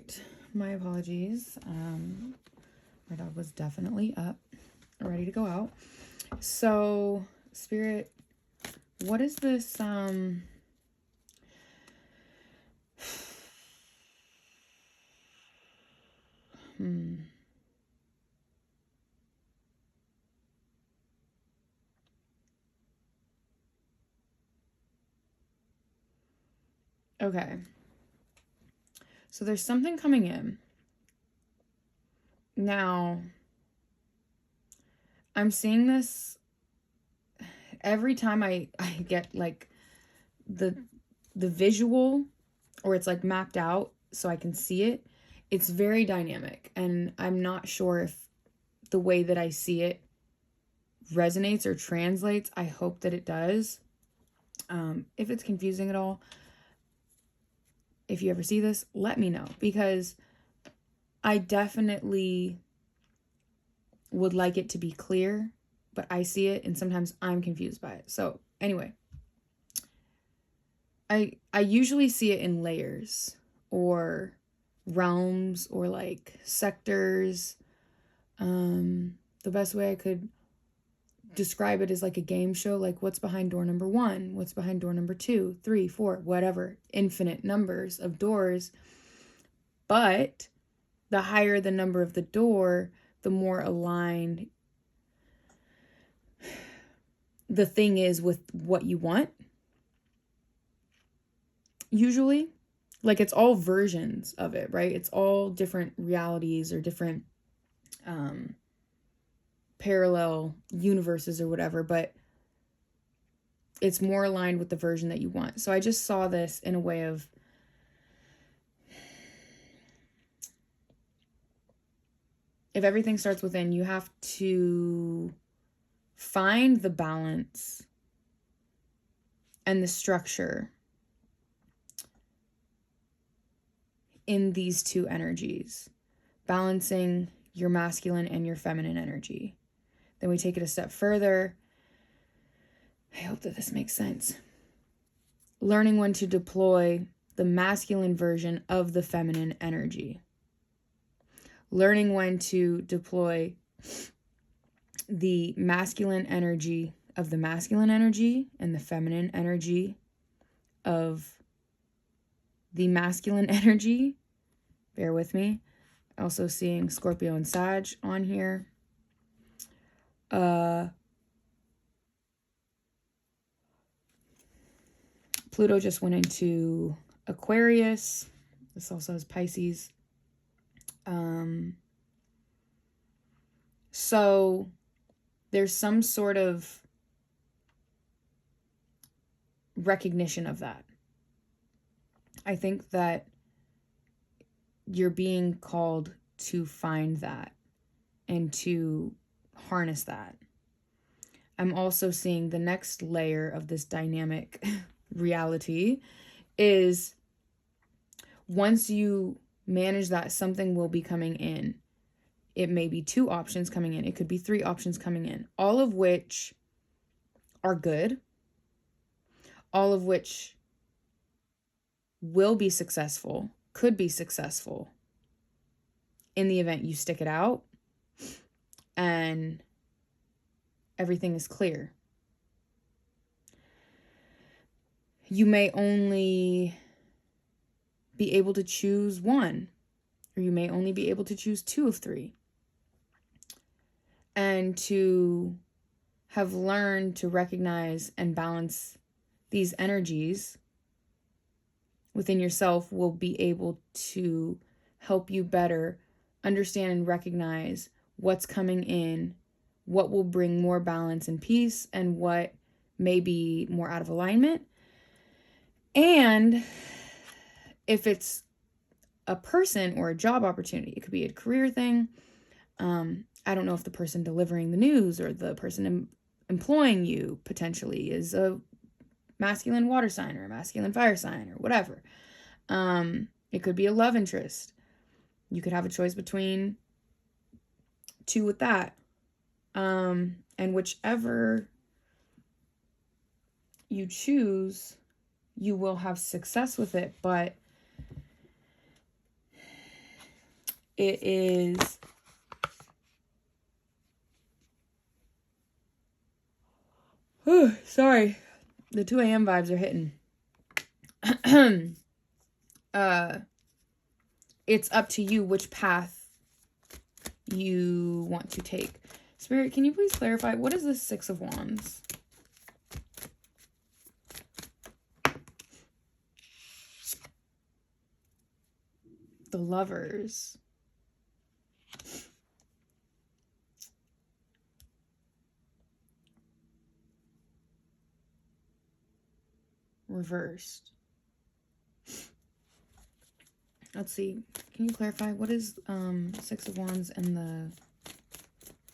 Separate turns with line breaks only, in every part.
right. My apologies. My dog was definitely up, ready to go out. So, Spirit, what is this, Okay. So there's something coming in. Now, I'm seeing this every time I get like the visual, or it's like mapped out so I can see it. It's very dynamic, and I'm not sure if the way that I see it resonates or translates. I hope that it does. If it's confusing at all, if you ever see this, let me know, because I definitely would like it to be clear, but I see it and sometimes I'm confused by it. So anyway, I usually see it in layers or realms or like sectors. The best way I could describe it is like a game show, like what's behind door number 1, what's behind door number 2, 3, 4, whatever, infinite numbers of doors. But the higher the number of the door, the more aligned the thing is with what you want. Usually, like, it's all versions of it, right? It's all different realities or different parallel universes or whatever, but it's more aligned with the version that you want. So I just saw this in a way of if everything starts within, you have to find the balance and the structure in these two energies, balancing your masculine and your feminine energy. Then we take it a step further. I hope that this makes sense. Learning when to deploy the masculine version of the feminine energy. Learning when to deploy the masculine energy of the masculine energy and the feminine energy of the masculine energy. Bear with me. Also seeing Scorpio and Sag on here. Pluto just went into Aquarius. This also has Pisces. So there's some sort of recognition of that. I think that you're being called to find that and to harness that. I'm also seeing the next layer of this dynamic reality is once you manage that, something will be coming in. It may be 2 options coming in. It could be 3 options coming in, all of which are good, all of which will be successful, could be successful in the event you stick it out and everything is clear. You may only be able to choose 1, or you may only be able to choose 2 of 3. And to have learned to recognize and balance these energies within yourself will be able to help you better understand and recognize what's coming in, what will bring more balance and peace, and what may be more out of alignment. And if it's a person or a job opportunity, it could be a career thing. I don't know if the person delivering the news or the person employing you potentially is a masculine water sign or a masculine fire sign or whatever. It could be a love interest. You could have a choice between 2 with that. And whichever you choose, you will have success with it. But it is sorry, the 2 a.m. vibes are hitting. It's up to you which path you want to take. Spirit, can you please clarify, what is the 6 of Wands? The Lovers. Reversed. Let's see. Can you clarify what is 6 of Wands and the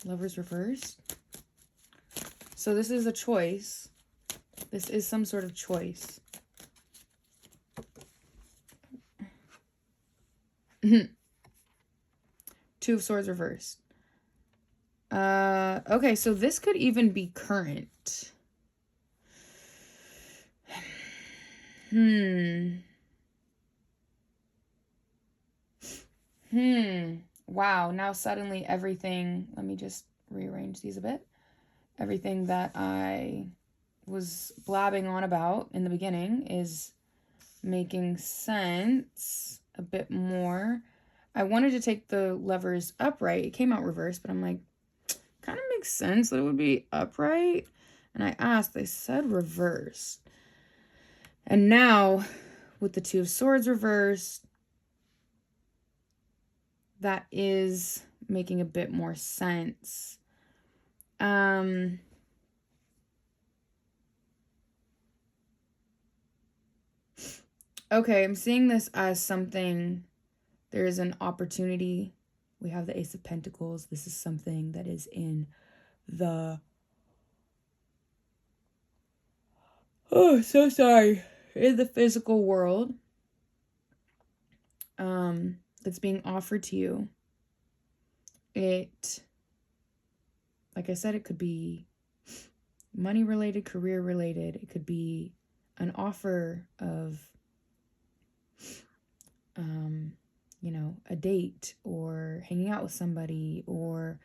Lovers reversed? So this is a choice. This is some sort of choice. Two of Swords reversed. Okay, so this could even be current. Wow, now suddenly everything, let me just rearrange these a bit. Everything that I was blabbing on about in the beginning is making sense a bit more. I wanted to take the Lovers upright. It came out reversed, but I'm like, kind of makes sense that it would be upright. And I asked, they said reversed. And now with the 2 of Swords reversed, that is making a bit more sense. Okay, I'm seeing this as something, there is an opportunity. We have the Ace of Pentacles. This is something that is in the, oh, so sorry, in the physical world, that's being offered to you. It, like I said, it could be money related, career related. It could be an offer of, you know, a date or hanging out with somebody or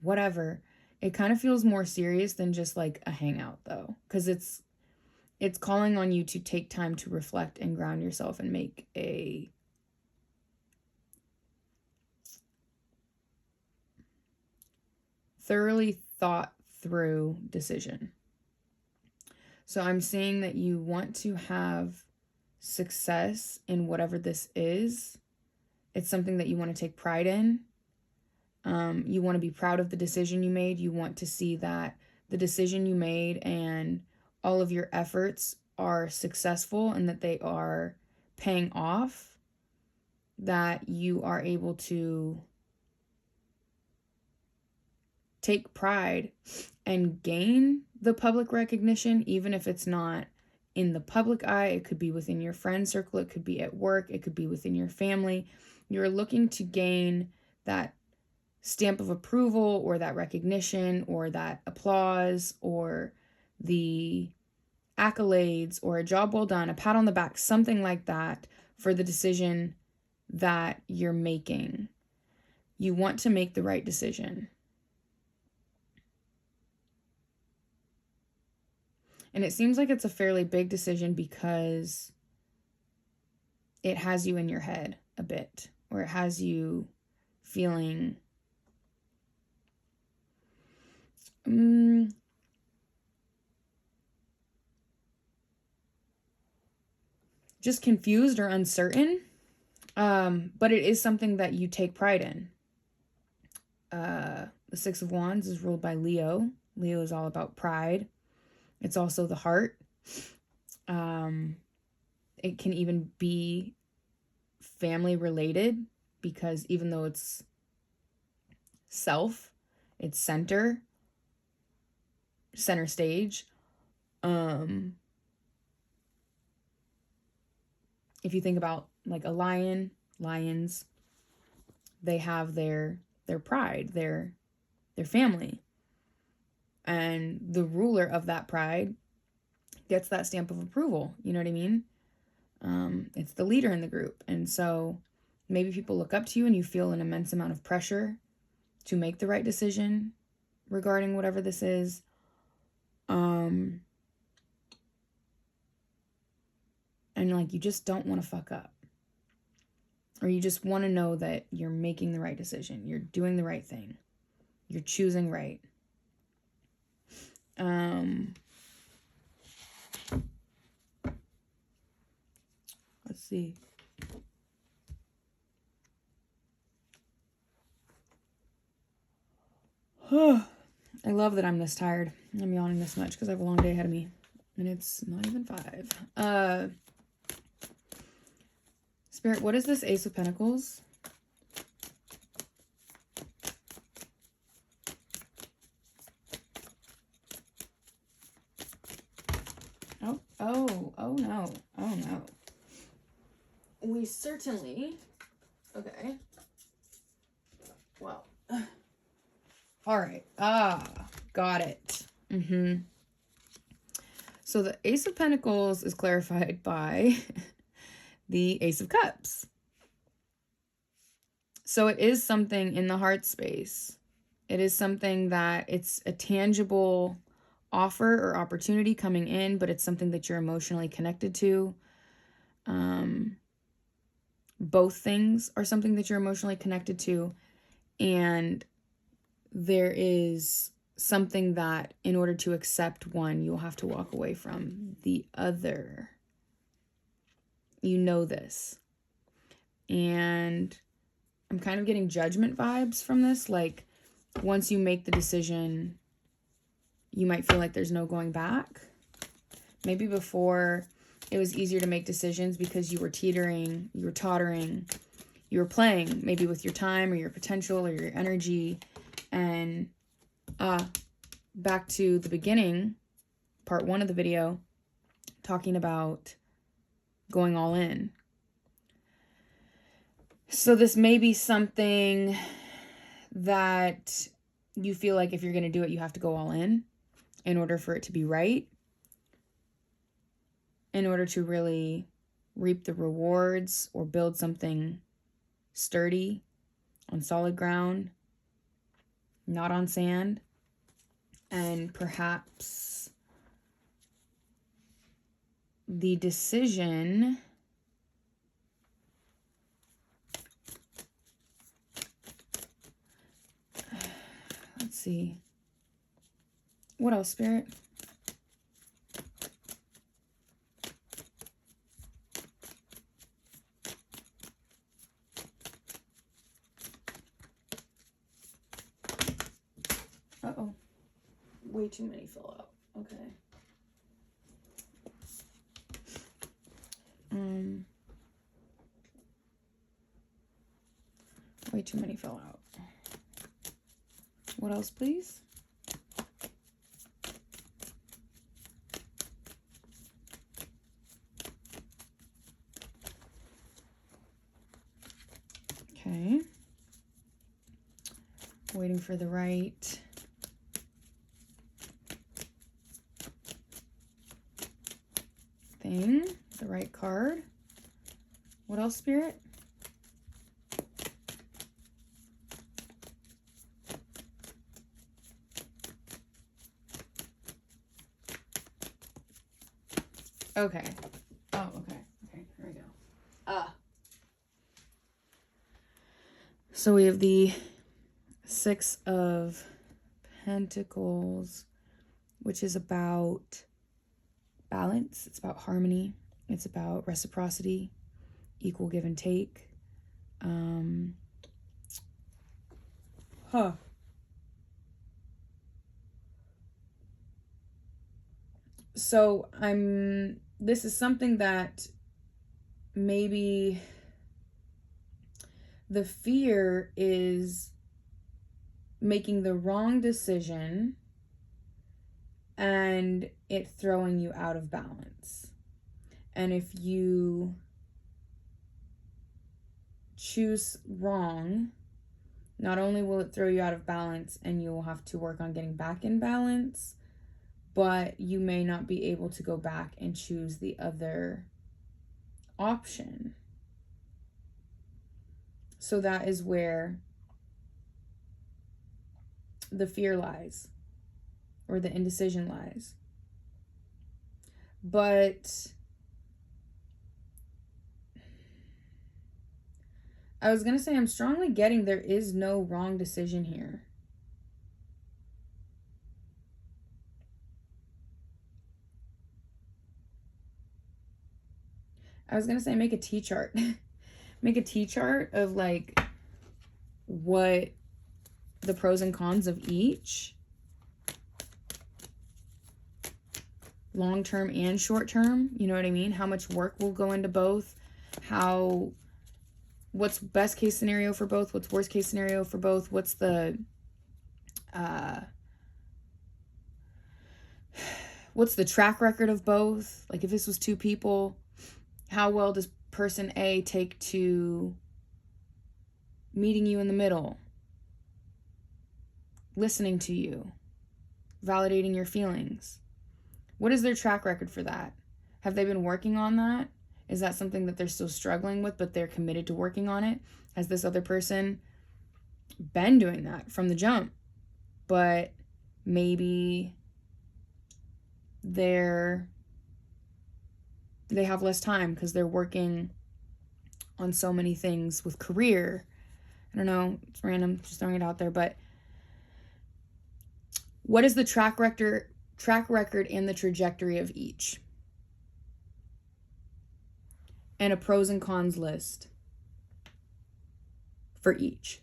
whatever. It kind of feels more serious than just like a hangout though, because it's calling on you to take time to reflect and ground yourself and make a thoroughly thought through decision. So I'm seeing that you want to have success in whatever this is. It's something that you want to take pride in. You want to be proud of the decision you made. You want to see that the decision you made and all of your efforts are successful and that they are paying off, that you are able to take pride and gain the public recognition, even if it's not in the public eye. It could be within your friend circle, it could be at work, it could be within your family. You're looking to gain that stamp of approval or that recognition or that applause or the accolades or a job well done, a pat on the back, something like that for the decision that you're making. You want to make the right decision. And it seems like it's a fairly big decision because it has you in your head a bit, or it has you feeling just confused or uncertain. But it is something that you take pride in. The 6 of Wands is ruled by Leo. Leo is all about pride. It's also the heart. It can even be family related because even though it's self, it's center stage. If you think about like a lions, they have their pride, their family. And the ruler of that pride gets that stamp of approval. You know what I mean? It's the leader in the group. And so maybe people look up to you and you feel an immense amount of pressure to make the right decision regarding whatever this is. And like, you just don't want to fuck up. Or you just want to know that you're making the right decision. You're doing the right thing. You're choosing right. Let's see. I love that I'm this tired. I'm yawning this much because I have a long day ahead of me. And it's not even 5. Spirit, what is this Ace of Pentacles? Oh no. Oh no. We certainly... Okay. Well. All right. Got it. So the Ace of Pentacles is clarified by the Ace of Cups. So it is something in the heart space. It is something that it's a tangible offer or opportunity coming in, but it's something that you're emotionally connected to. Both things are something that you're emotionally connected to. And there is something that in order to accept one, you'll have to walk away from the other. You know this. And I'm kind of getting judgment vibes from this. Like, once you make the decision, you might feel like there's no going back. Maybe before it was easier to make decisions because you were teetering, you were tottering, you were playing maybe with your time or your potential or your energy. And back to the beginning, part 1 of the video, talking about going all in. So this may be something that you feel like if you're going to do it, you have to go all in order for it to be right, in order to really reap the rewards or build something sturdy on solid ground, not on sand. And perhaps the decision... Let's see. What else, Spirit? Uh-oh. Way too many fill out. Okay. Way too many fill out. What else, please? Okay. Waiting for the right thing, the right card. What else, Spirit? Okay. Oh, okay. Okay, here we go. So we have the 6 of Pentacles, which is about balance. It's about harmony. It's about reciprocity, equal give and take. So this is something that maybe the fear is making the wrong decision and it throwing you out of balance. And if you choose wrong, not only will it throw you out of balance and you will have to work on getting back in balance, but you may not be able to go back and choose the other option. So that is where the fear lies, or the indecision lies. But I was going to say, I'm strongly getting there is no wrong decision here. I was going to say, make a T-chart. Make a T-chart of like what the pros and cons of each, long-term and short-term, you know what I mean? How much work will go into both, what's best case scenario for both, what's worst case scenario for both, what's the track record of both. Like if this was two people, how well does person A take to meeting you in the middle, listening to you, validating your feelings? What is their track record for that? Have they been working on that? Is that something that they're still struggling with, but they're committed to working on it? Has this other person been doing that from the jump, but maybe they have less time because they're working on so many things with career? I don't know, it's random, just throwing it out there, but what is the track record and the trajectory of each? And a pros and cons list for each.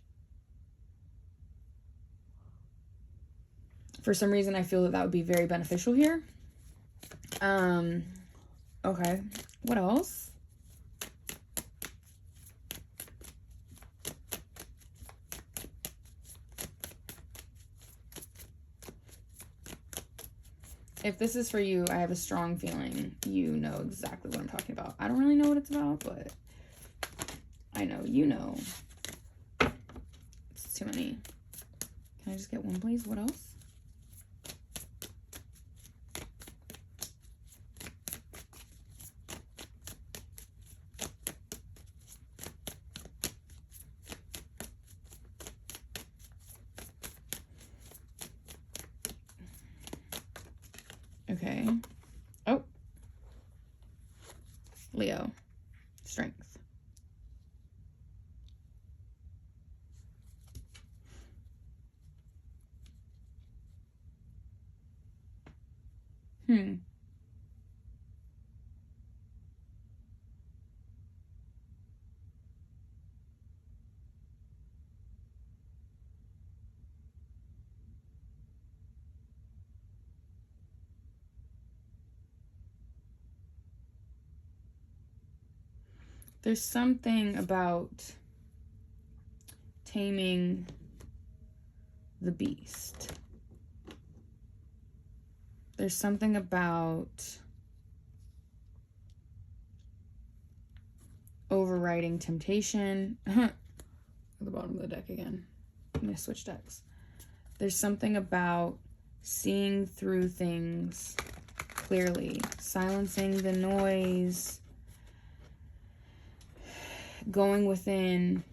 For some reason, I feel that would be very beneficial here. Okay, what else? If this is for you, I have a strong feeling you know exactly what I'm talking about. I don't really know what it's about, but I know you know. It's too many. Can I just get one, please? What else? Okay. Oh. Leo. Strength. There's something about taming the beast. There's something about overriding temptation. At the bottom of the deck again. I'm going to switch decks. There's something about seeing through things clearly, silencing the noise, going within.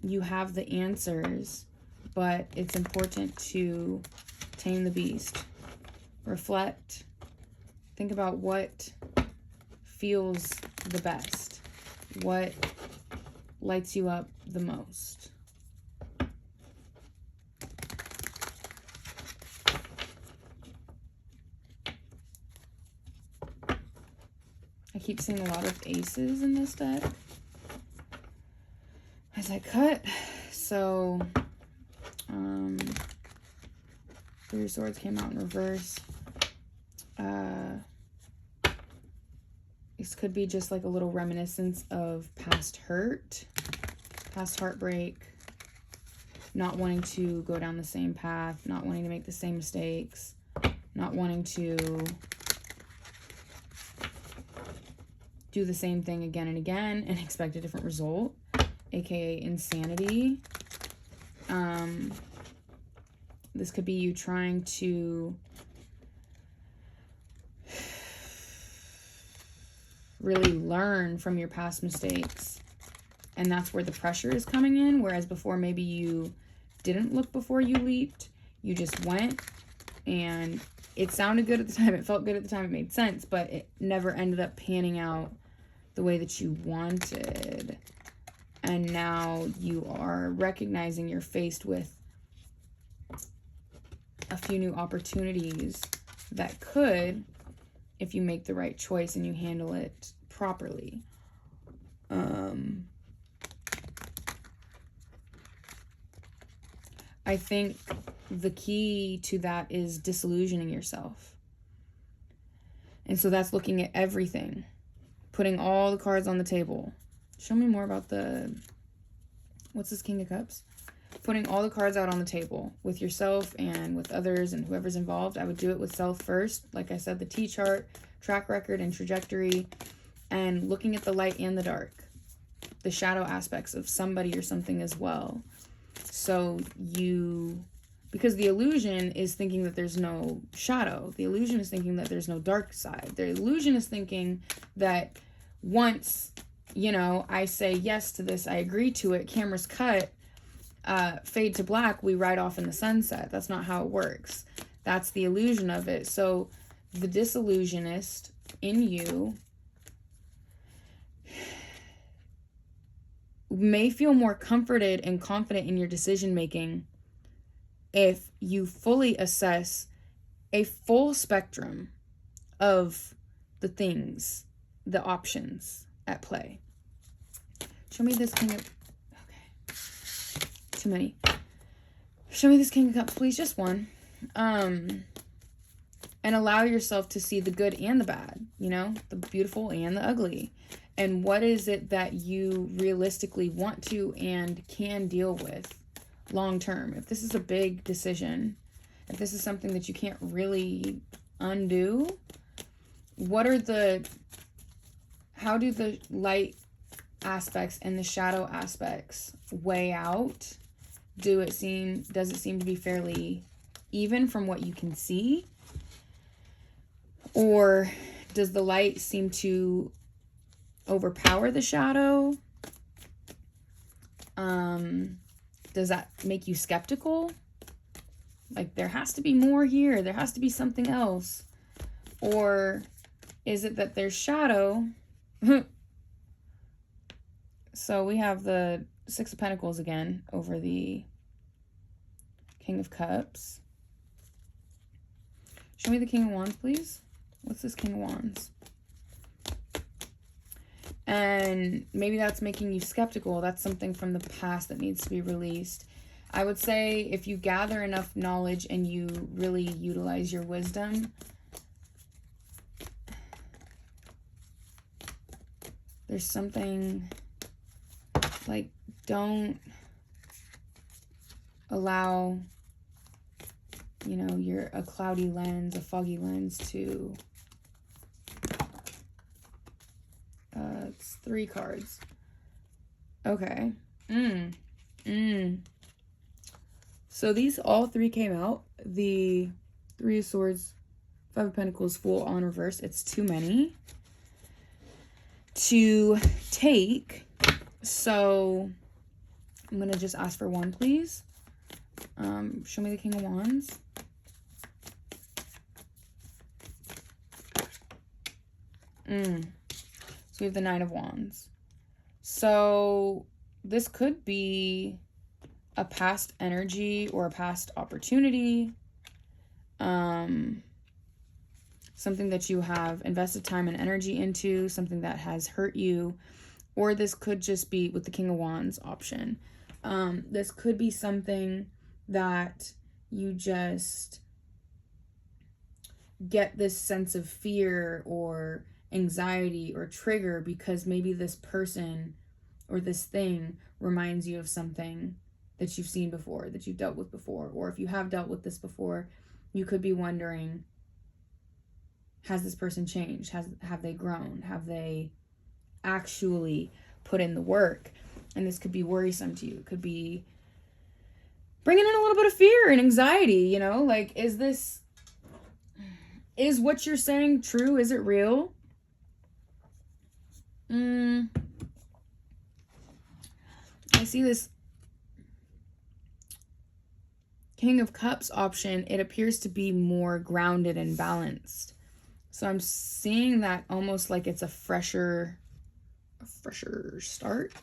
You have the answers, but it's important to tame the beast. Reflect. Think about what feels the best. What lights you up the most. I keep seeing a lot of aces in this deck as I cut. So, Three of Swords came out in reverse. This could be just like a little reminiscence of past hurt, past heartbreak, not wanting to go down the same path, not wanting to make the same mistakes, not wanting to do the same thing again and again and expect a different result, aka insanity. This could be you trying to really learn from your past mistakes And that's where the pressure is coming in. Whereas before, maybe you didn't look before you leaped. You just went, and it sounded good at the time. It felt good at the time. It made sense, but it never ended up panning out the way that you wanted. And now you are recognizing you're faced with a few new opportunities that could, if you make the right choice and you handle it properly. I think the key to that is disillusioning yourself. And so that's looking at everything, putting all the cards on the table. Show me more about what's this King of Cups? Putting all the cards out on the table with yourself and with others and whoever's involved. I would do it with self first. Like I said, the T-chart, track record, and trajectory, and looking at the light and the dark, the shadow aspects of somebody or something as well. So because the illusion is thinking that there's no shadow. The illusion is thinking that there's no dark side. The illusion is thinking that once, I say yes to this, I agree to it, camera's cut, fade to black, we ride off in the sunset. That's not how it works. That's the illusion of it. So the disillusionist in you may feel more comforted and confident in your decision making if you fully assess a full spectrum of the things, the options at play. Show me this King of... Okay. Too many. Show me this King of Cups, please. Just one. And allow yourself to see the good and the bad, the beautiful and the ugly. And what is it that you realistically want to and can deal with long term? If this is a big decision, if this is something that you can't really undo, how do the light aspects and the shadow aspects weigh out? Does it seem to be fairly even from what you can see? Or does the light seem to overpower the shadow? Does that make you skeptical? Like, there has to be more here. There has to be something else. Or is it that there's shadow? So we have the Six of Pentacles again over the King of Cups. Show me the King of Wands, please. What's this King of Wands? And maybe that's making you skeptical. That's something from the past that needs to be released. I would say if you gather enough knowledge and you really utilize your wisdom, there's something like, don't allow, a cloudy lens, a foggy lens to... It's 3 cards. Okay. So these all 3 came out. The 3 of Swords, 5 of Pentacles, Fool on reverse. It's too many to take. So I'm going to just ask for one, please. Show me the King of Wands. So we have the Nine of Wands. So this could be a past energy or a past opportunity. Something that you have invested time and energy into, something that has hurt you. Or this could just be with the King of Wands option. This could be something that you just get this sense of fear or anxiety or trigger because maybe this person or this thing reminds you of something that you've seen before, that you've dealt with before. Or if you have dealt with this before, you could be wondering, has this person changed? Have they grown? Have they actually put in the work? And this could be worrisome to you. It could be bringing in a little bit of fear and anxiety, like, is what you're saying true? Is it real? see this King of Cups option, it appears to be more grounded and balanced. So I'm seeing that almost like it's a fresher start.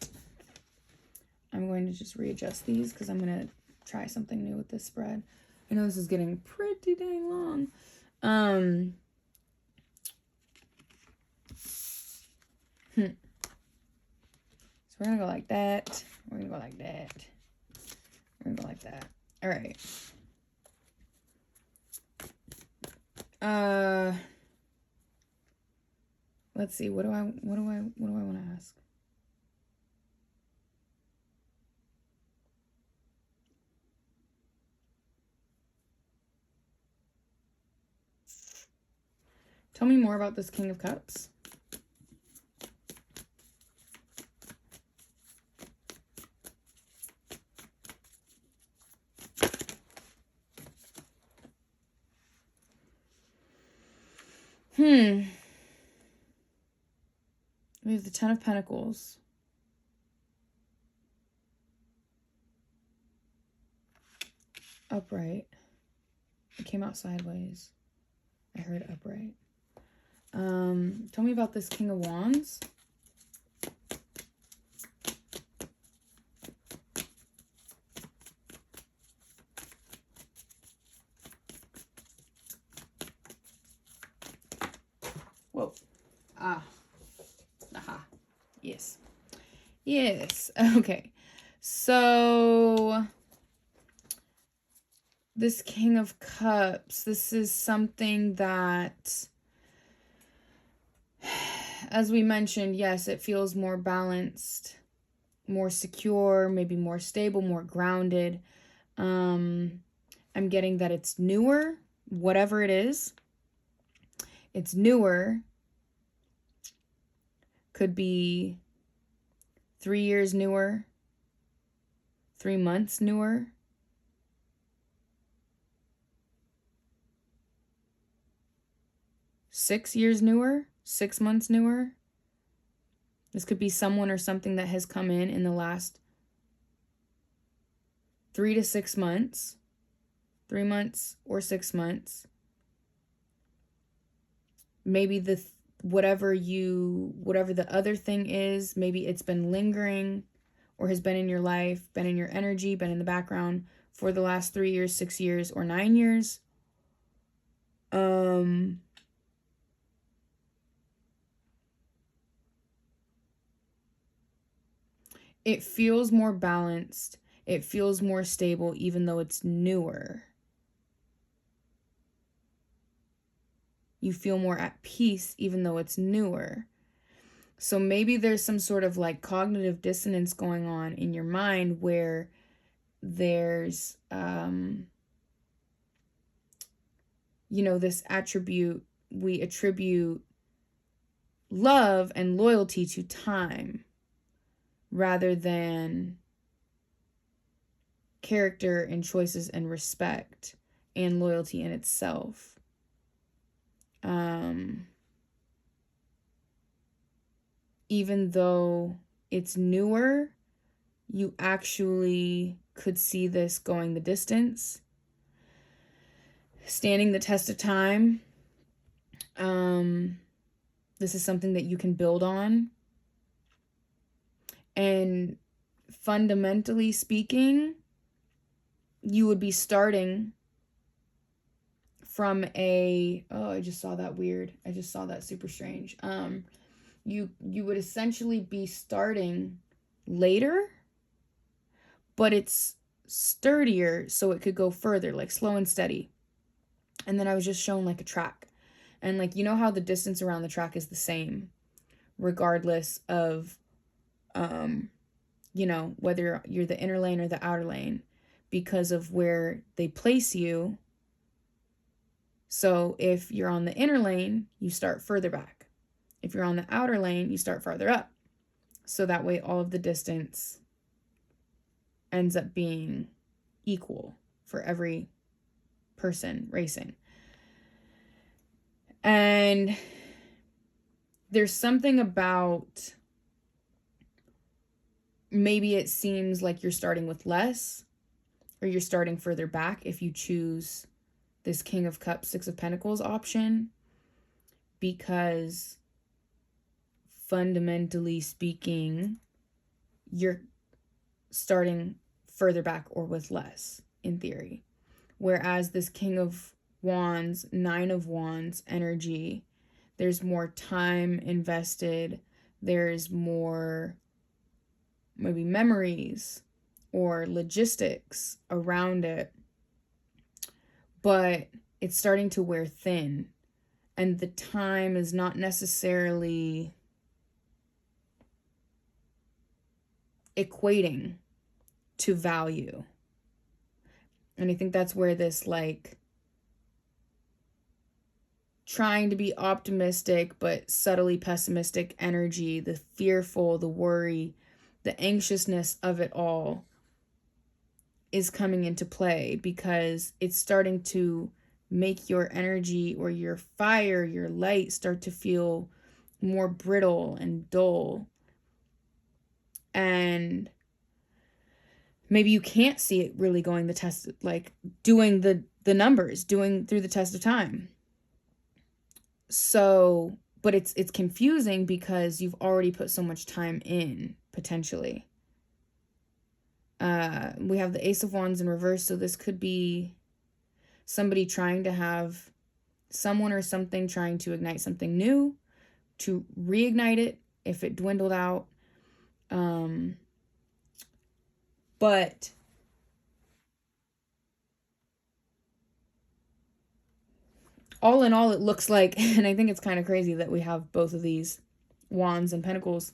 I'm going to just readjust these because I'm going to try something new with this spread. I know this is getting pretty dang long. So we're going to go like that. We're going to go like that. We're going to go like that. All right. Let's see. What do I want to ask? Tell me more about this King of Cups. We have the Ten of Pentacles. Upright. It came out sideways. I heard upright. Tell me about this King of Wands. Whoa. Aha. Yes. Yes. Okay. So this King of Cups, this is something that, as we mentioned, yes, it feels more balanced, more secure, maybe more stable, more grounded. I'm getting that it's newer, whatever it is. It's newer. Could be 3 years newer, 3 months newer. Six years newer, 6 months newer. This could be someone or something that has come in the last 3 to 6 months, 3 months or 6 months. Maybe whatever the other thing is, maybe it's been lingering or has been in your life, been in your energy, been in the background for the last 3 years, 6 years, or 9 years. It feels more balanced. It feels more stable, even though it's newer. You feel more at peace, even though it's newer. So maybe there's some sort of like cognitive dissonance going on in your mind where there's, this attribute, we attribute love and loyalty to time rather than character and choices and respect and loyalty in itself. Even though it's newer, you actually could see this going the distance, standing the test of time. This is something that you can build on. And fundamentally speaking, you would be starting from I just saw that weird. I just saw that super strange. You would essentially be starting later, but it's sturdier, so it could go further, like slow and steady. And then I was just shown like a track. And like, you know how the distance around the track is the same, regardless of, whether you're the inner lane or the outer lane, because of where they place you. So if you're on the inner lane, you start further back. If you're on the outer lane, you start farther up. So that way all of the distance ends up being equal for every person racing. And there's something about maybe it seems like you're starting with less, or you're starting further back if you choose this King of Cups, Six of Pentacles option, because fundamentally speaking, you're starting further back or with less in theory. Whereas this King of Wands, Nine of Wands energy, there's more time invested, there's more maybe memories or logistics around it, but it's starting to wear thin, and the time is not necessarily equating to value. And I think that's where this like trying to be optimistic but subtly pessimistic energy, the fearful, the worry, the anxiousness of it all is coming into play, because it's starting to make your energy or your fire, your light start to feel more brittle and dull. And maybe you can't see it really going the test, like doing the numbers, doing through the test of time. So, but it's confusing because you've already put so much time in, potentially. We have the Ace of Wands in reverse, so this could be somebody trying to have someone or something trying to ignite something new, to reignite it if it dwindled out. But all in all, it looks like, and I think it's kind of crazy that we have both of these Wands and Pentacles.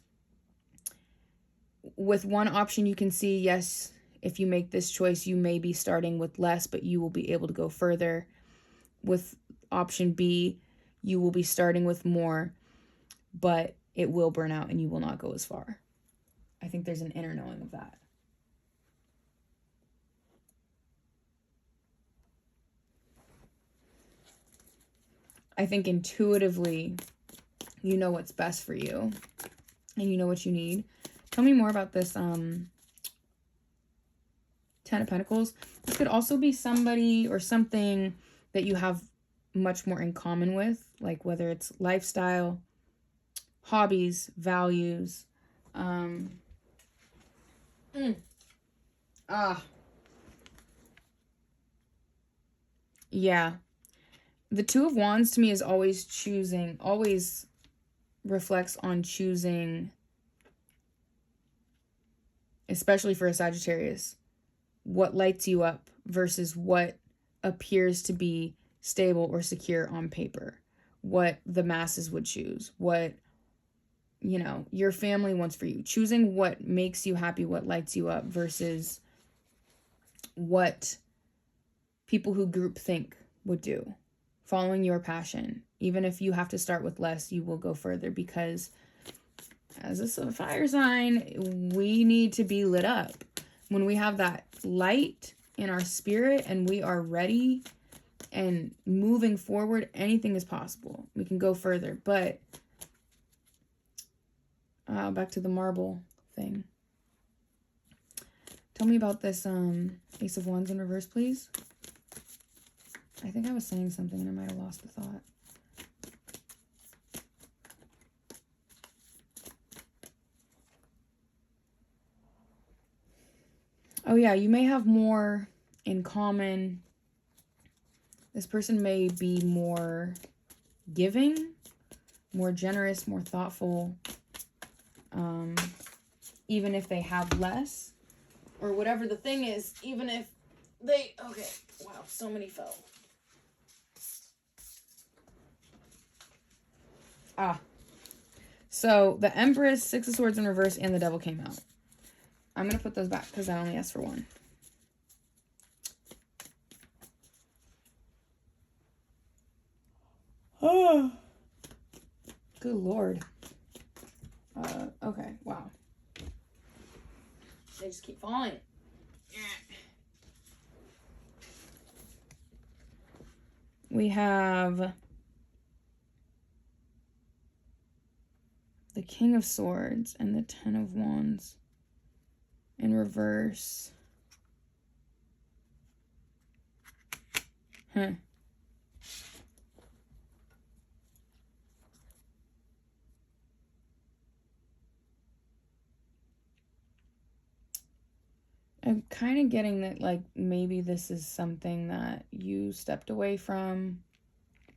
With one option, you can see, yes, if you make this choice, you may be starting with less, but you will be able to go further. With option B, you will be starting with more, but it will burn out and you will not go as far. I think there's an inner knowing of that. I think intuitively, you know what's best for you and you know what you need. Tell me more about this Ten of Pentacles. This could also be somebody or something that you have much more in common with, like whether it's lifestyle, hobbies, values. Yeah. The Two of Wands to me is always reflects on choosing, especially for a Sagittarius, what lights you up versus what appears to be stable or secure on paper, what the masses would choose, what, you know, your family wants for you. Choosing what makes you happy, what lights you up, versus what people who group think would do. Following your passion. Even if you have to start with less, you will go further, because as a fire sign, we need to be lit up. When we have that light in our spirit and we are ready and moving forward, anything is possible. We can go further. But back to the marble thing. Tell me about this Ace of Wands in reverse, please. I think I was saying something and I might have lost the thought. Oh yeah, you may have more in common. This person may be more giving, more generous, more thoughtful, even if they have less, or whatever the thing is, even if they, okay, wow, so many fell. So the Empress, Six of Swords in reverse, and the Devil came out. I'm going to put those back because I only asked for one. Oh, good Lord. Okay, wow. They just keep falling. We have the King of Swords and the Ten of Wands. in reverse. Huh. I'm kind of getting that, like, maybe this is something that you stepped away from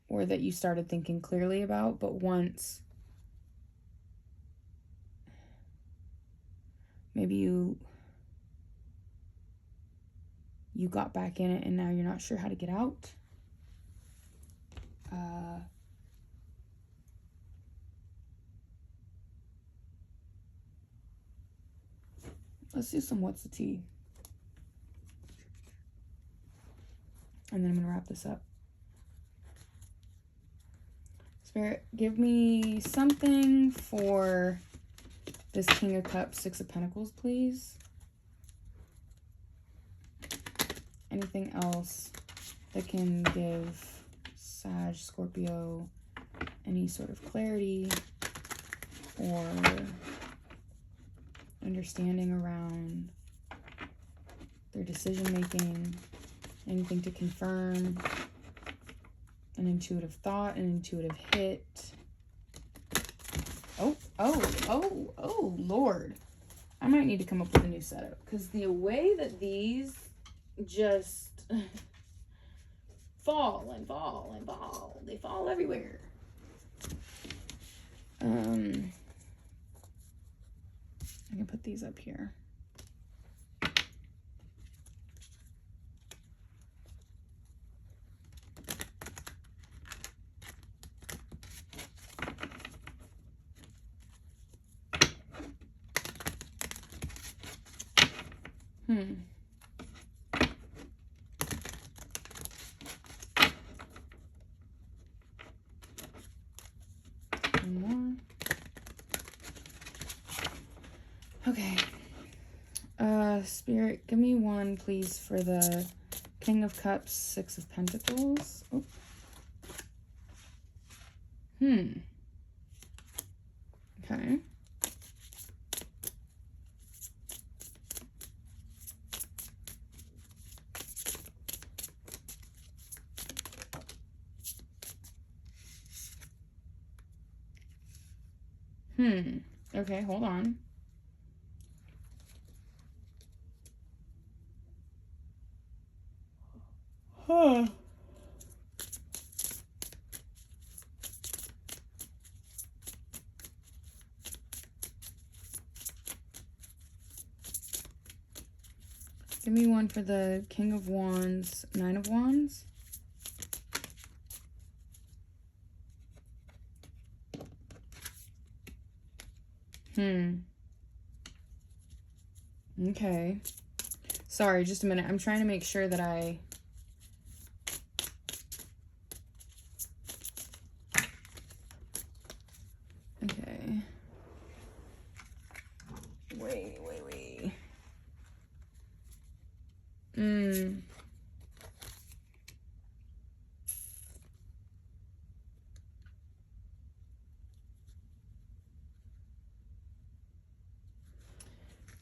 or that you started thinking clearly about, but once maybe you got back in it and now you're not sure how to get out. Let's do some what's the tea. And then I'm going to wrap this up. Spirit, give me something for this King of Cups, Six of Pentacles, please. Anything else that can give Sag Scorpio any sort of clarity or understanding around their decision making, anything to confirm an intuitive thought, an intuitive hit. Oh, Lord. I might need to come up with a new setup because the way that these just fall and fall and fall, they fall everywhere. I can put these up here. One more. Okay. Spirit, give me one, please, for the King of Cups, Six of Pentacles. Oh. Okay. Okay, hold on. Huh. Give me one for the King of Wands, Nine of Wands. Okay. Sorry, just a minute. I'm trying to make sure that I... Okay. Wait.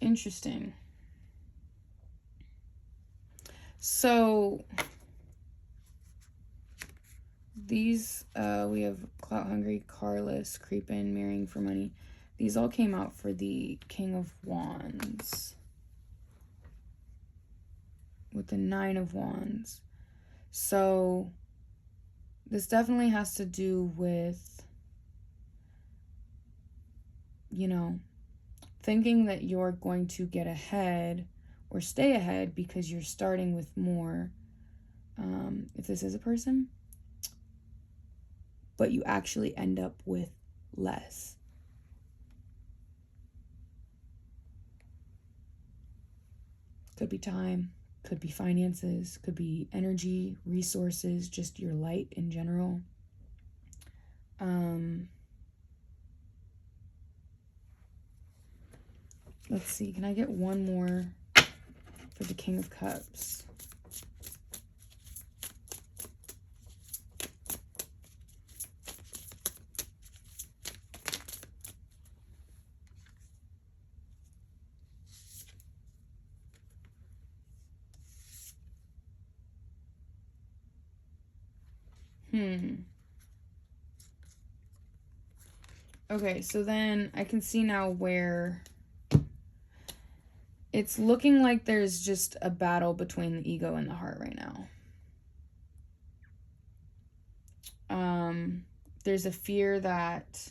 Interesting. So these we have clout hungry, carless, creepin', marrying for money. These all came out for the King of Wands with the Nine of Wands. So this definitely has to do with, you know, thinking that you're going to get ahead or stay ahead because you're starting with more, if this is a person, but you actually end up with less. Could be time, could be finances, could be energy, resources, just your light in general. Let's see, can I get one more for the King of Cups? Okay, so then I can see now where it's looking like there's just a battle between the ego and the heart right now. There's a fear that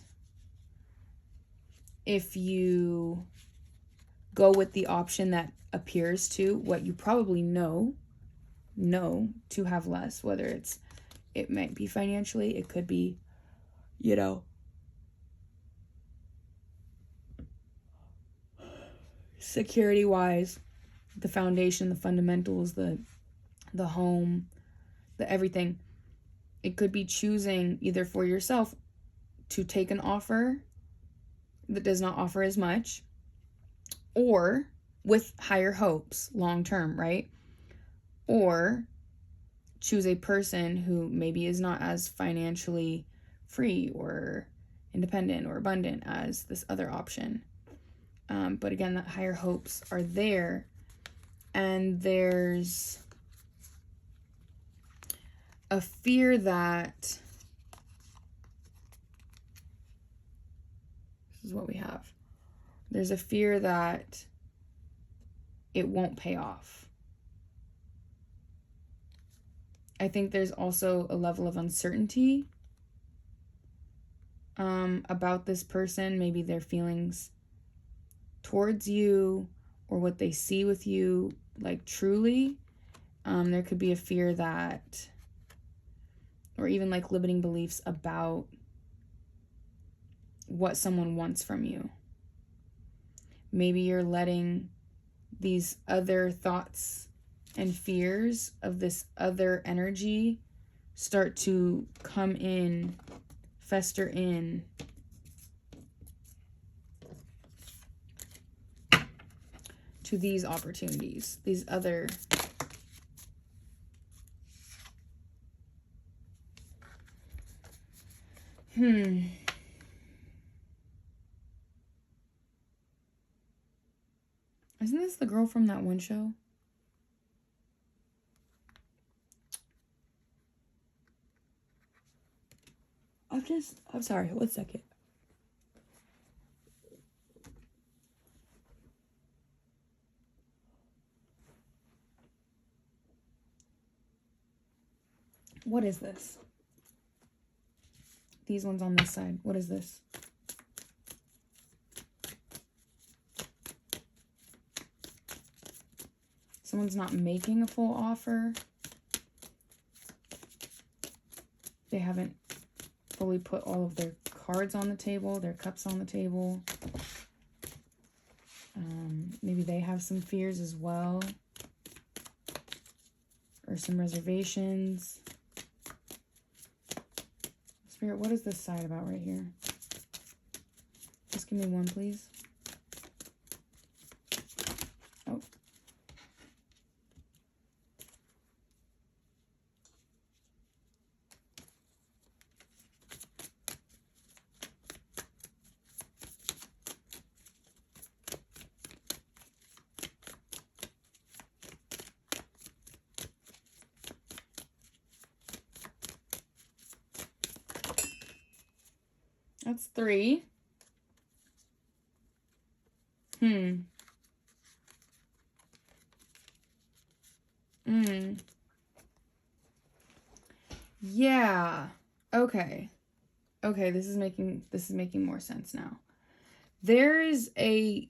if you go with the option that appears to what you probably know to have less, whether it might be financially, it could be, security wise, the foundation, the fundamentals, the home, the everything. It could be choosing either for yourself to take an offer that does not offer as much, or with higher hopes long term, right? Or choose a person who maybe is not as financially free or independent or abundant as this other option. But again, that higher hopes are there. And there's a fear that this is what we have. There's a fear that it won't pay off. I think there's also a level of uncertainty about this person, maybe their feelings towards you or what they see with you, like truly. There could be a fear that, or even like limiting beliefs about what someone wants from you. Maybe you're letting these other thoughts and fears of this other energy start to come in, fester in, to these opportunities, these other Isn't this the girl from that one show? I'm sorry, 1 second. What is this? These ones on this side. What is this? Someone's not making a full offer. They haven't fully put all of their cards on the table, their cups on the table. Maybe they have some fears as well, or some reservations. Spirit, what is this side about right here? Just give me one, please. Oh. That's 3. Yeah. Okay. Okay, this is making more sense now. There is a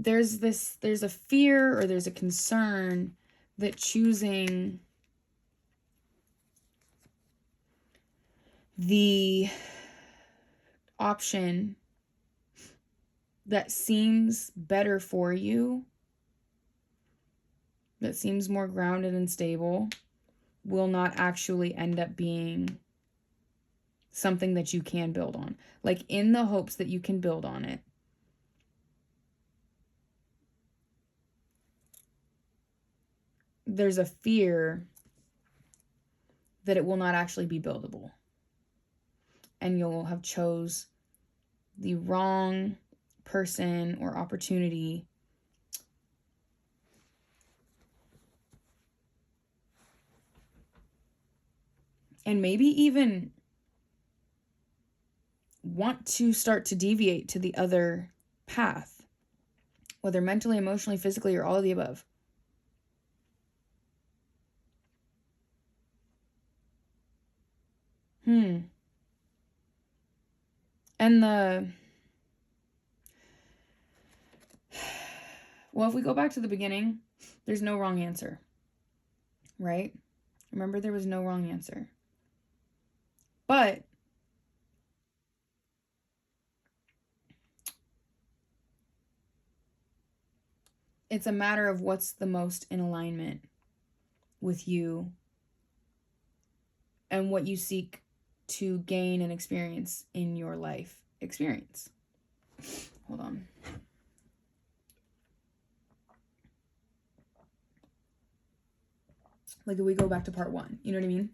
there's a fear, or there's a concern that choosing the option that seems better for you, that seems more grounded and stable, will not actually end up being something that you can build on. Like, in the hopes that you can build on it, there's a fear that it will not actually be buildable. And you'll have chose the wrong person or opportunity and maybe even want to start to deviate to the other path, whether mentally, emotionally, physically, or all of the above. And well, if we go back to the beginning, there's no wrong answer, right? Remember, there was no wrong answer. But it's a matter of what's the most in alignment with you and what you seek to gain and experience in your life experience. Hold on. Like if we go back to part 1, you know what I mean?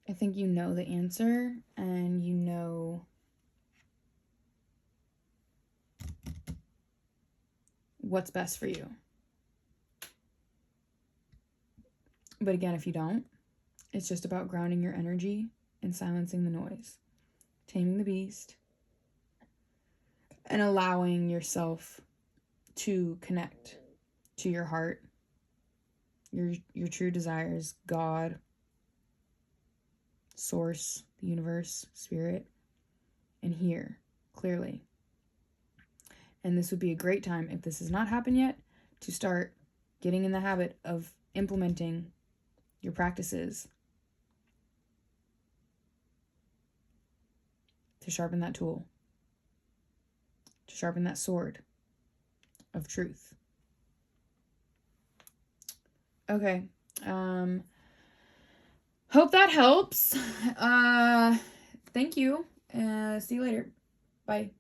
I think you know the answer and you know what's best for you. But again, if you don't, it's just about grounding your energy and silencing the noise, taming the beast, and allowing yourself to connect to your heart, your true desires, God, source, the universe, spirit, and hear clearly. And this would be a great time, if this has not happened yet, to start getting in the habit of implementing your practices to sharpen that tool, to sharpen that sword of truth. Okay. Hope that helps. Thank you. See you later. Bye.